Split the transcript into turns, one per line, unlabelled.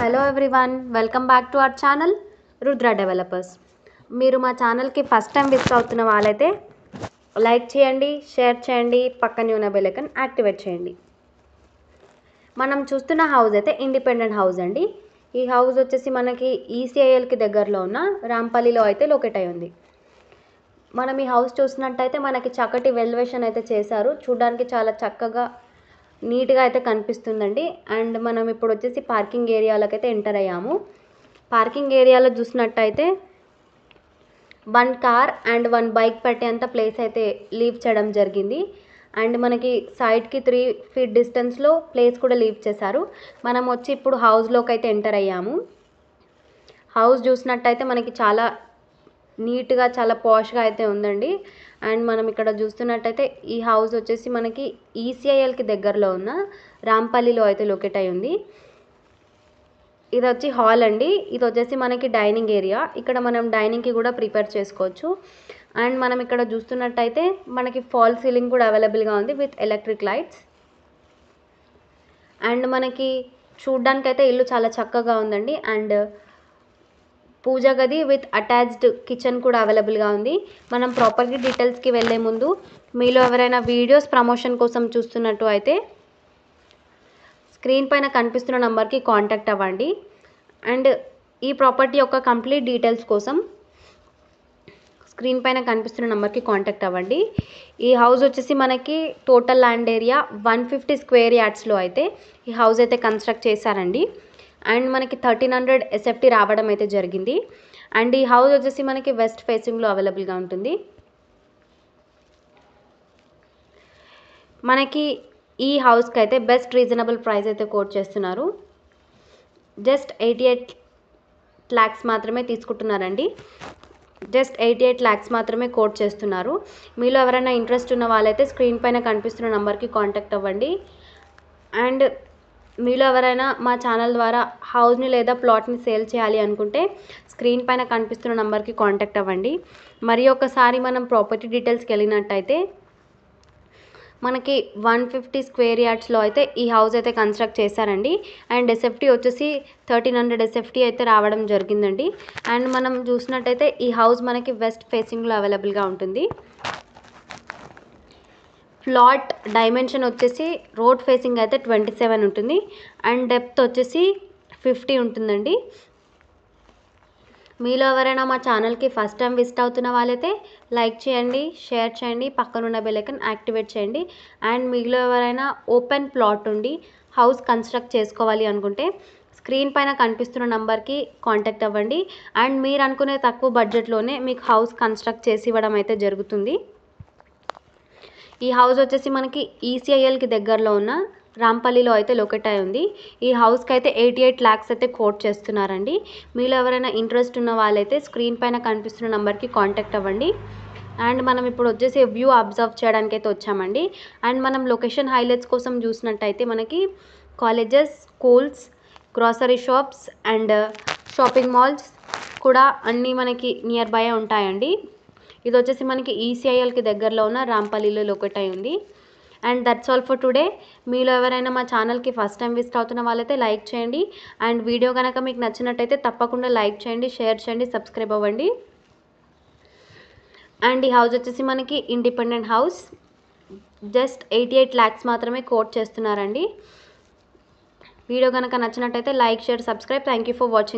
Hello everyone, welcome back to our channel Rudra developers. మీరు మా ఛానల్కి ఫస్ట్ టైం విజిట్ అవుతున్న వాళ్ళైతే లైక్ చేయండి, షేర్ చేయండి, పక్కనే ఉన్న బెల్ ఐకాన్ యాక్టివేట్ చేయండి. మనం చూస్తున్న హౌస్ అయితే ఇండిపెండెంట్ హౌస్ అండి. ఈ హౌస్ వచ్చేసి మనకి ఈసీఐఎల్కి దగ్గరలో ఉన్న రాంపల్లిలో అయితే లొకేట్ అయి ఉంది. మనం ఈ హౌస్ చూసినట్టయితే మనకి చక్కటి వెల్వేషన్ అయితే చేశారు. చూడడానికి చాలా చక్కగా నీట్గా అయితే కనిపిస్తుందండి. అండ్ మనం ఇప్పుడు వచ్చేసి పార్కింగ్ ఏరియాలకైతే ఎంటర్ అయ్యాము. పార్కింగ్ ఏరియాలో చూసినట్టయితే 1 కార్ అండ్ 1 బైక్ పెట్టేంత ప్లేస్ అయితే లీవ్ చేయడం జరిగింది. అండ్ మనకి సైడ్కి 3 feet డిస్టెన్స్లో ప్లేస్ కూడా లీవ్ చేశారు. మనం వచ్చి ఇప్పుడు హౌస్లోకి అయితే ఎంటర్ అయ్యాము. హౌస్ చూసినట్టయితే మనకి చాలా నీట్గా చాలా పాష్గా అయితే ఉందండి. అండ్ మనం ఇక్కడ చూస్తున్నట్టయితే ఈ హౌస్ వచ్చేసి మనకి ఈసీఐఎల్కి దగ్గరలో ఉన్న రాంపల్లిలో అయితే లొకేట్ అయి ఉంది. ఇది వచ్చి హాల్ అండి. ఇది వచ్చేసి మనకి డైనింగ్ ఏరియా. ఇక్కడ మనం డైనింగ్కి కూడా ప్రిపేర్ చేసుకోవచ్చు. అండ్ మనం ఇక్కడ చూస్తున్నట్టయితే మనకి ఫాల్ సీలింగ్ కూడా అవైలబుల్గా ఉంది విత్ ఎలక్ట్రిక్ లైట్స్. అండ్ మనకి చూడ్డానికైతే ఇల్లు చాలా చక్కగా ఉందండి. అండ్ పూజా గది విత్ అటాచ్డ్ కిచెన్ కూడా అవైలబుల్గా ఉంది. మనం ప్రాపర్టీ డీటెయిల్స్కి వెళ్ళే ముందు మీలో ఎవరైనా వీడియోస్ ప్రమోషన్ కోసం చూస్తున్నట్టు అయితే స్క్రీన్ పైన కనిపిస్తున్న నెంబర్కి కాంటాక్ట్ అవ్వండి. అండ్ ఈ ప్రాపర్టీ యొక్క కంప్లీట్ డీటెయిల్స్ కోసం స్క్రీన్ పైన కనిపిస్తున్న నెంబర్కి కాంటాక్ట్ అవ్వండి. ఈ హౌస్ వచ్చేసి మనకి టోటల్ ల్యాండ్ ఏరియా 150 square yardsలో అయితే ఈ హౌస్ అయితే కన్స్ట్రక్ట్ చేశారండి. అండ్ మనకి 1300 SFT రావడం అయితే జరిగింది. అండ్ ఈ హౌస్ వచ్చేసి మనకి వెస్ట్ ఫేసింగ్లో అవైలబుల్గా ఉంటుంది. మనకి ఈ హౌస్కి అయితే బెస్ట్ రీజనబుల్ ప్రైస్ అయితే కోట్ చేస్తున్నారు. జస్ట్ 88 lakhs మాత్రమే తీసుకుంటున్నారండి. జస్ట్ 88 lakhs మాత్రమే కోట్ చేస్తున్నారు. మీలో ఎవరైనా ఇంట్రెస్ట్ ఉన్న వాళ్ళైతే స్క్రీన్ పైన కనిపిస్తున్న నెంబర్కి కాంటాక్ట్ అవ్వండి. అండ్ మీలో ఎవరైనా మా ఛానల్ ద్వారా హౌస్ని లేదా ప్లాట్ని సేల్ చేయాలి అనుకుంటే స్క్రీన్ పైన కనిపిస్తున్న నెంబర్కి కాంటాక్ట్ అవ్వండి. మరి ఒకసారి మనం ప్రాపర్టీ డీటెయిల్స్కి వెళ్ళినట్టయితే మనకి 150 square yardsలో అయితే ఈ హౌస్ అయితే కన్స్ట్రక్ట్ చేశారండి. అండ్ ఎస్ఎఫ్టీ వచ్చేసి 1300 SFT అయితే రావడం జరిగిందండి. అండ్ మనం చూసినట్టయితే ఈ హౌస్ మనకి వెస్ట్ ఫేసింగ్లో అవైలబుల్గా ఉంటుంది. ప్లాట్ డైమెన్షన్ వచ్చేసి రోడ్ ఫేసింగ్ అయితే 27 ఉంటుంది. అండ్ డెప్త్ వచ్చేసి 50 ఉంటుందండి. మీలో ఎవరైనా మా ఛానల్కి ఫస్ట్ టైం విజిట్ అవుతున్న వాళ్ళైతే లైక్ చేయండి, షేర్ చేయండి, పక్కనున్న బెల్ ఐకాన్ యాక్టివేట్ చేయండి. అండ్ మీలో ఎవరైనా ఓపెన్ ప్లాట్ ఉండి హౌస్ కన్స్ట్రక్ట్ చేసుకోవాలి అనుకుంటే స్క్రీన్ పైన కనిపిస్తున్న నెంబర్కి కాంటాక్ట్ అవ్వండి. అండ్ మీరు అనుకునే తక్కువ బడ్జెట్లోనే మీకు హౌస్ కన్స్ట్రక్ట్ చేసి ఇవ్వడం అయితే జరుగుతుంది. ఈ హౌస్ వచ్చేసి మనకి ఈసీఐఎల్కి దగ్గరలో ఉన్న రాంపల్లిలో అయితే లొకేట్ అయి ఉంది. ఈ హౌస్కి అయితే 88 lakhs అయితే కోట్ చేస్తున్నారండి. మీలో ఎవరైనా ఇంట్రెస్ట్ ఉన్న వాళ్ళైతే స్క్రీన్ పైన కనిపిస్తున్న నెంబర్కి కాంటాక్ట్ అవ్వండి. అండ్ మనం ఇప్పుడు వచ్చేసి వ్యూ అబ్జర్వ్ చేయడానికి అయితే వచ్చామండి. అండ్ మనం లొకేషన్ హైలైట్స్ కోసం చూసినట్టయితే మనకి colleges, schools, grocery shops and shopping malls కూడా అన్నీ మనకి నియర్ బై ఉంటాయండి. ఇది వచ్చేసి మనకి ఈసీఐఎల్కి దగ్గరలో ఉన్న రాంపల్లిలో లొకేట్ అయి ఉంది. And that's all for today. మీలో ఎవరైనా మా ఛానల్కి ఫస్ట్ టైం విజిట్ అవుతున్న వాళ్ళైతే లైక్ చేయండి. అండ్ వీడియో కనుక మీకు నచ్చినట్టయితే తప్పకుండా లైక్ చేయండి, షేర్ చేయండి, సబ్స్క్రైబ్ అవ్వండి. అండ్ ఈ హౌస్ వచ్చేసి మనకి ఇండిపెండెంట్ హౌస్. జస్ట్ 88 lakhs మాత్రమే కోట్ చేస్తున్నారండి. వీడియో కనుక నచ్చినట్టయితే like, share, subscribe. Thank you for watching.